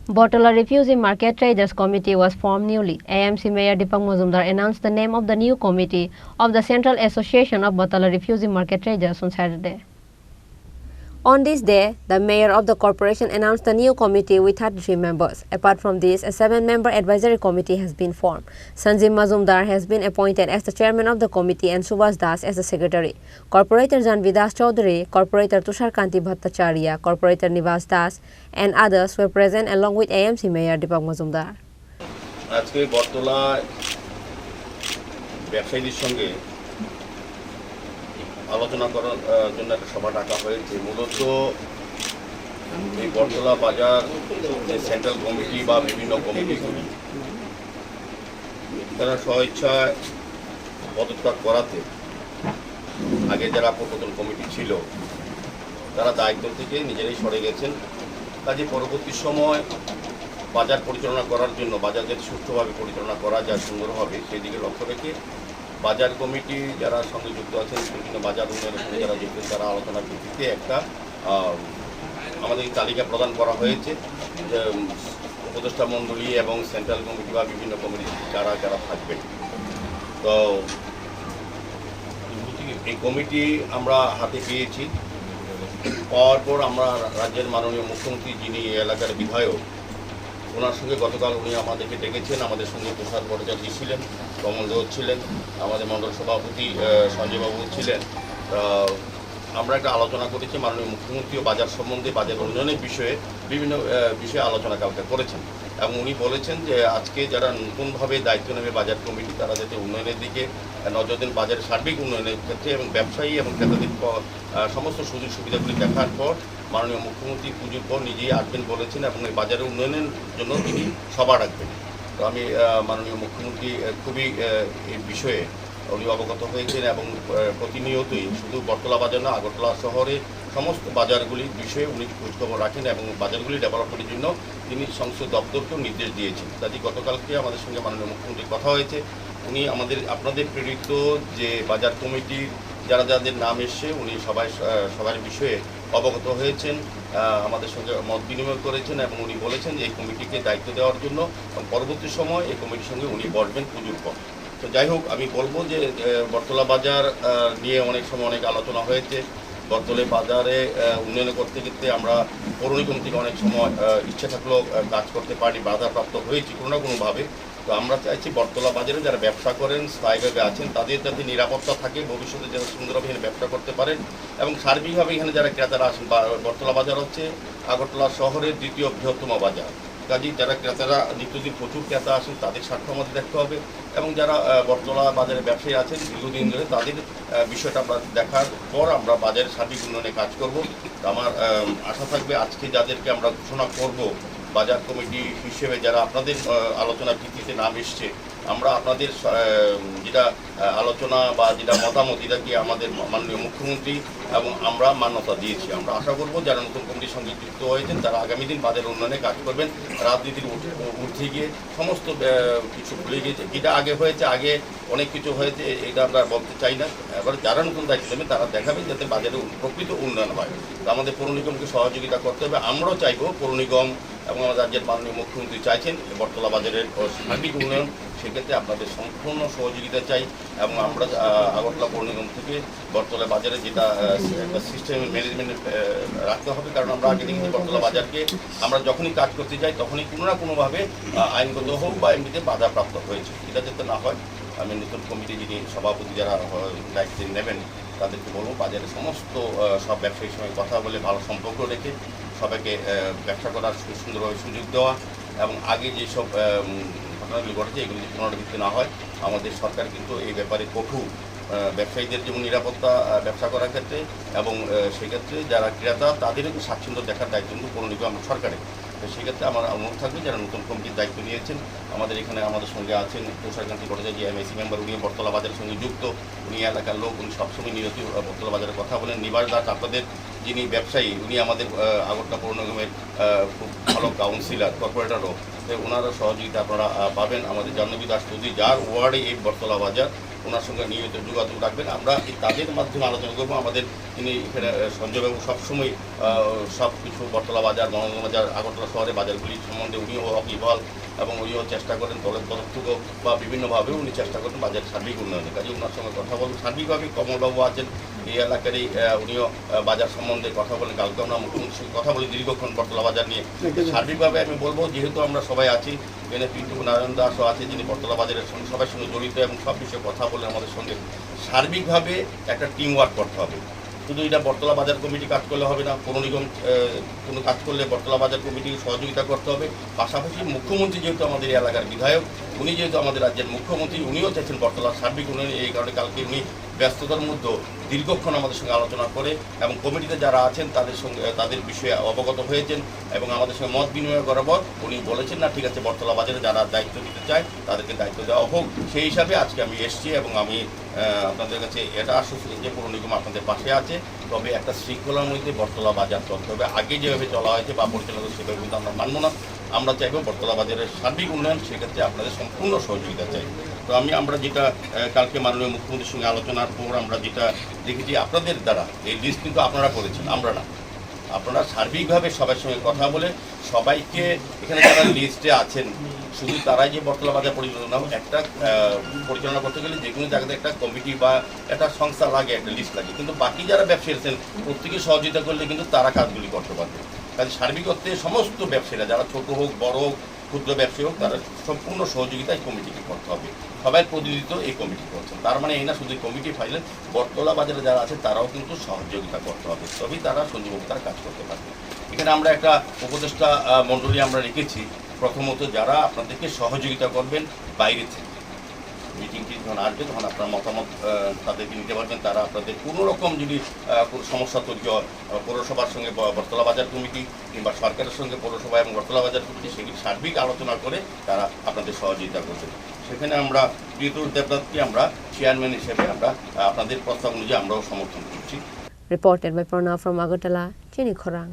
Battala Refugee Market Traders Committee was formed newly. AMC Mayor Deepak Majumdar announced the name of the new committee of the Central Association of Battala Refugee Market Traders on Saturday. On this day, the mayor of the corporation announced a new committee with 33 members. Apart from this, a 7-member advisory committee has been formed. Sanjeev Majumdar has been appointed as the chairman of the committee and Subhas Das as the secretary. Corporator Janvi Das Chaudhary, Corporator Tushar Kanti Bhattacharya, Corporator Nivas Das, and others were present along with AMC Mayor Deepak Majumdar. আজকে বটতলা ব্যবসায়ীদের সঙ্গে আলোচনা করার জন্য একটা সভা ডাকা হয়েছে। মূলত এই বটতলা বাজার যে সেন্ট্রাল কমিটি বা বিভিন্ন কমিটিগুলি তারা স্বইচ্ছায় পদত্যাগ করাতে আগে যারা প্রকল্প কমিটি ছিল তারা দায়িত্ব থেকে নিজেরাই সরে গেছেন। কাজে পরবর্তী সময় বাজার পরিচালনা করার জন্য বাজার যাতে সুষ্ঠুভাবে পরিচালনা করা যায় সুন্দরভাবে সেই দিকে লক্ষ্য রেখে বাজার কমিটি যারা সঙ্গে যুক্ত আছেন বিভিন্ন বাজার উন্নয়নের সঙ্গে যারা যুক্ত তারা আলোচনার ভিত্তিতে একটা আমাদের তালিকা প্রদান করা হয়েছে যে উপদেষ্টা মণ্ডলী এবং সেন্ট্রাল কমিটি বা বিভিন্ন কমিটি যারা যারা থাকবেন। তো এই কমিটি আমরা হাতে পেয়েছি। পাওয়ার পর আমরা রাজ্যের মাননীয় মুখ্যমন্ত্রী যিনি এলাকার বিধায়ক ওনার সঙ্গে গতকাল উনি আমাদেরকে ডেকেছেন। আমাদের সঙ্গে তুষার ভট্টাচার্য ছিলেন, কমল দেব ছিলেন, আমাদের মণ্ডল সভাপতি সঞ্জয়বাবু ছিলেন। আমরা একটা আলোচনা করেছি। মাননীয় মুখ্যমন্ত্রীও বাজার সম্বন্ধে বাজার উন্নয়নের বিষয়ে বিভিন্ন বিষয়ে আলোচনা কালকে করেছেন এবং উনি বলেছেন যে আজকে যারা নতুনভাবে দায়িত্ব নেবে বাজার কমিটি তারা যাতে উন্নয়নের দিকে নজর দেন, বাজারের সার্বিক উন্নয়নের ক্ষেত্রে এবং ব্যবসায়ী এবং ক্রেতাদের সমস্ত সুযোগ সুবিধাগুলি দেখার পর মাননীয় মুখ্যমন্ত্রী পুজোর পর নিজেই আসবেন বলেছেন এবং এই বাজারের উন্নয়নের জন্য তিনি সভা রাখবেন। তো আমি মাননীয় মুখ্যমন্ত্রী খুবই এই বিষয়ে উনি অবগত হয়েছেন এবং প্রতিনিয়তই শুধু বটতলা বাজার না আগরতলা শহরে সমস্ত বাজারগুলির বিষয়ে উনি খোঁজখবর রাখেন এবং বাজারগুলি ডেভেলপমেন্টের জন্য তিনি সংসদ দপ্তরকেও নির্দেশ দিয়েছেন। কাজে গতকালকে আমাদের সঙ্গে মাননীয় মুখ্যমন্ত্রীর কথা হয়েছে। উনি আপনাদের প্রেরিত যে বাজার কমিটির যারা যাদের নাম এসছে উনি সবার বিষয়ে অবগত হয়েছেন, আমাদের সঙ্গে মত বিনিময় করেছেন এবং উনি বলেছেন যে এই কমিটিকে দায়িত্ব দেওয়ার জন্য পরবর্তী সময় এই কমিটির সঙ্গে উনি বসবেন পুজোর পর। তো যাই হোক, আমি বলবো যে বটতলা বাজার নিয়ে অনেক সময় অনেক আলোচনা হয়েছে। বটতলা বাজারে উন্নয়ন করতে ক্ষেত্রে আমরা পৌর নিগম থেকে অনেক সময় ইচ্ছা থাকলেও কাজ করতে পারি, বাধাপ্রাপ্ত হয়েছি কোনো না কোনোভাবে। তো আমরা চাইছি বটতলা বাজারে যারা ব্যবসা করেন স্থায়ীভাবে আছেন তাদের যাতে নিরাপত্তা থাকে, ভবিষ্যতে যারা সুন্দরভাবে এখানে ব্যবসা করতে পারেন এবং সার্বিকভাবে এখানে যারা ক্রেতারা আসেন। বটতলা বাজার হচ্ছে আগরতলা শহরের দ্বিতীয় বৃহত্তম বাজার। কাজেই যারা ক্রেতারা নিত্যদিন প্রচুর ক্রেতা আসেন তাদের স্বার্থ আমাদের দেখতে হবে এবং যারা বটতলা বাজারে ব্যবসায়ী আছেন দীর্ঘদিন ধরে তাদের বিষয়টা আমরা দেখার পর আমরা বাজারের সার্বিক উন্নয়নে কাজ করব। আমার আশা থাকবে আজকে যাদেরকে আমরা ঘোষণা করব বাজার কমিটি হিসেবে যারা আপনাদের আলোচনার ভিত্তিতে নাম এসছে, আমরা আপনাদের যেটা আলোচনা বা যেটা মতামত এটাকে আমাদের মাননীয় মুখ্যমন্ত্রী এবং আমরা মান্যতা দিয়েছি। আমরা আশা করব যারা নতুন কমিটির সঙ্গে যুক্ত হয়েছেন তারা আগামী দিন বাজার উন্নয়নে কাজ করবেন। রাজনীতির ঊর্ধ্বে গিয়ে সমস্ত কিছু ভুলে গিয়েছে, যেটা আগে হয়েছে, আগে অনেক কিছু হয়েছে, এটা আমরা বলতে চাই না। এবার যারা নতুন দায়িত্ব নেবেন তারা দেখাবেন যাতে বাজারে প্রকৃত উন্নয়ন হয়। আমাদের পৌর নিগমকে সহযোগিতা করতে হবে। আমরাও চাইব পৌর নিগম এবং আমাদের রাজ্যের মাননীয় মুখ্যমন্ত্রী চাইছেন বটতলা বাজারের সার্বিক উন্নয়ন, সেক্ষেত্রে আপনাদের সম্পূর্ণ সহযোগিতা চাই এবং আমরা আগরতলা পৌর নিগম থেকে বটতলা বাজারে যেটা একটা সিস্টেম ম্যানেজমেন্ট রাখতে হবে। কারণ আমরা আগে দেখি বটতলা বাজারকে আমরা যখনই কাজ করতে যাই তখনই কোনো না কোনোভাবে আইনগত হোক বা এমনিতে বাধাপ্রাপ্ত হয়েছে, এটা যাতে না হয়। আমি নতুন কমিটি যিনি সভাপতি যারা দায়িত্ব নেবেন তাদেরকে বলবো বাজারে সমস্ত সব ব্যবসায়ীর সঙ্গে কথা বলে ভালো সম্পর্ক রেখে সবাইকে ব্যবসা করার সুন্দরভাবে সুযোগ দেওয়া এবং আগে যেসব ঘটনাগুলি ঘটেছে এগুলি পুনরাবৃত্তি না হয়। আমাদের সরকার কিন্তু এই ব্যাপারে কঠোর, ব্যবসায়ীদের যেমন নিরাপত্তা ব্যবসা করার ক্ষেত্রে এবং সেক্ষেত্রে যারা ক্রেতা তাদেরও স্বাচ্ছন্দ্য দেখার দায়িত্ব কিন্তু পৌর নিগম সরকারের। তো সেক্ষেত্রে আমার অনুরোধ থাকবে যারা নতুন কমিটির দায়িত্ব নিয়েছেন, আমাদের এখানে আমাদের সঙ্গে আছেন তুষার কান্তি ভট্টাচার্য এমএসি মেম্বার, উনি বটতলা বাজারের সঙ্গে যুক্ত, উনি এলাকার লোক, উনি সবসময় নিয়মিত বটতলা বাজারের কথা বলেন। নিবাস দাস আপনাদের যিনি ব্যবসায়ী উনি আমাদের আগরতলা পৌর নিগমের খুব ভালো কাউন্সিলর, কর্পোরেটরও, ওনারও সহযোগিতা আপনারা পাবেন। আমাদের জাহ্নবী দাস চৌধুরী যার ওয়ার্ডে এই বটতলা বাজার, ওনার সঙ্গে নিয়মিত যোগাযোগ রাখবেন। আমরা তাদের মাধ্যমে আলোচনা করবো আমাদের তিনি এখানে সঞ্জয়বাবু সবসময় সব কিছু বটতলা বাজার, মনোরঞ্জন বাজার, আগরতলা শহরে বাজারগুলি সম্বন্ধে উনিও ওয়াকিবহাল এবং উনিও চেষ্টা করেন দলের তরফ থেকেও বা বিভিন্নভাবেও উনি চেষ্টা করেন বাজার সার্বিক উন্নয়নের কাজে ওনার সঙ্গে কথা বলুন। সার্বিকভাবে কমলবাবু আছেন এই এলাকারই, উনিও বাজার সম্বন্ধে কথা বলেন। কালকে আমরা মুখ্যমন্ত্রীর সঙ্গে কথা বলি দীর্ঘক্ষণ বটতলা বাজার নিয়ে। সার্বিকভাবে আমি বলবো, যেহেতু আমরা সবাই আছি, এখানে পিন্টু নারায়ণ দাসও আছে যিনি বটতলা বাজারের সঙ্গে সবার সঙ্গে জড়িত এবং সব বিষয়ে কথা বলে আমাদের সঙ্গে সার্বিকভাবে একটা টিম ওয়ার্ক করতে হবে। শুধু এটা বটতলা বাজার কমিটি কাজ করলে হবে না, পৌর নিগম কোনো কাজ করলে বটতলা বাজার কমিটিকে সহযোগিতা করতে হবে। পাশাপাশি মুখ্যমন্ত্রী যেহেতু আমাদের এই এলাকার বিধায়ক, উনি যেহেতু আমাদের রাজ্যের মুখ্যমন্ত্রী, উনিও চাইছেন বটতলার সার্বিক উন্নয়ন। এই কারণে কালকে উনি ব্যস্ততার মধ্যে দীর্ঘক্ষণ আমাদের সঙ্গে আলোচনা করে এবং কমিটিতে যারা আছেন তাদের সঙ্গে তাদের বিষয়ে অবগত হয়েছেন এবং আমাদের সঙ্গে মত বিনিময় করার পর উনি বলেছেন না ঠিক আছে, বটতলা বাজারে যারা দায়িত্ব দিতে চায় তাদেরকে দায়িত্ব দেওয়া হোক। সেই হিসাবে আজকে আমি এসেছি এবং আমি আপনাদের কাছে এটা আশ্বস্ত যে পৌর নিগম আপনাদের পাশে আছে। তবে একটা শৃঙ্খলার মধ্যে বটতলা বাজার চলতে হবে। আগে যেভাবে চলা হয়েছে বা পরিচালিত সেভাবে কিন্তু আমরা মানব না। আমরা চাইবো বটতলা বাজারের সার্বিক উন্নয়ন, সেক্ষেত্রে আপনাদের সম্পূর্ণ সহযোগিতা চাই। তো আমরা যেটা কালকে মাননীয় মুখ্যমন্ত্রীর সঙ্গে আলোচনার পর আমরা যেটা দেখেছি, আপনাদের দ্বারা এই লিস্ট কিন্তু আপনারা করেছেন, আমরা না। আপনারা সার্বিকভাবে সবার সঙ্গে কথা বলে সবাইকে, এখানে যারা লিস্টে আছেন শুধু তারাই যে বটতলা বাজার পরিচালনা, একটা পরিচালনা করতে গেলে যে কোনো জায়গাতে একটা কমিটি বা একটা সংস্থা লাগে, একটা লিস্ট লাগে, কিন্তু বাকি যারা ব্যবসায়ী আছেন প্রত্যেকে সহযোগিতা করলে কিন্তু তারা কাজগুলি করতে পারবে। কাজে সার্বিক অর্থে সমস্ত ব্যবসায়ীরা, যারা ছোট হোক বড় হোক ক্ষুদ্র ব্যবসায়ী হোক, তারা সম্পূর্ণ সহযোগিতা এই কমিটিকে করতে হবে। সবাই প্রতিনিধিত্ব এই কমিটি করছেন, তার মানে এই না শুধু কমিটি ফাইলে বটতলা বাজারে যারা আছে তারাও কিন্তু সহযোগিতা করতে হবে, তবেই তারা সঞ্জীবতার কাজ করতে পারবে। এখানে আমরা একটা উপদেষ্টা মণ্ডলী আমরা রেখেছি। প্রথমত যারা আপনাদেরকে সহযোগিতা করবেন বাইরে থেকে, মিটিংটি যখন আসবে তখন আপনার মতামত তাদেরকে নিতে পারবেন। তারা আপনাদের কোনো রকম যদি কোনো সমস্যা তৈরি হয়, পৌরসভার সঙ্গে বটতলা বাজার কমিটি কিংবা সরকারের সঙ্গে পৌরসভা এবং বটতলা বাজার কমিটি সেগুলি সার্বিক আলোচনা করে তারা আপনাদের সহযোগিতা করবে। সেখানে আমরা প্রিয়তর দেবনাথকে আমরা চেয়ারম্যান হিসেবে আমরা আপনাদের প্রস্তাব অনুযায়ী আমরাও সমর্থন করছি। Reported by Pranav from Battala, Chini, Khorang.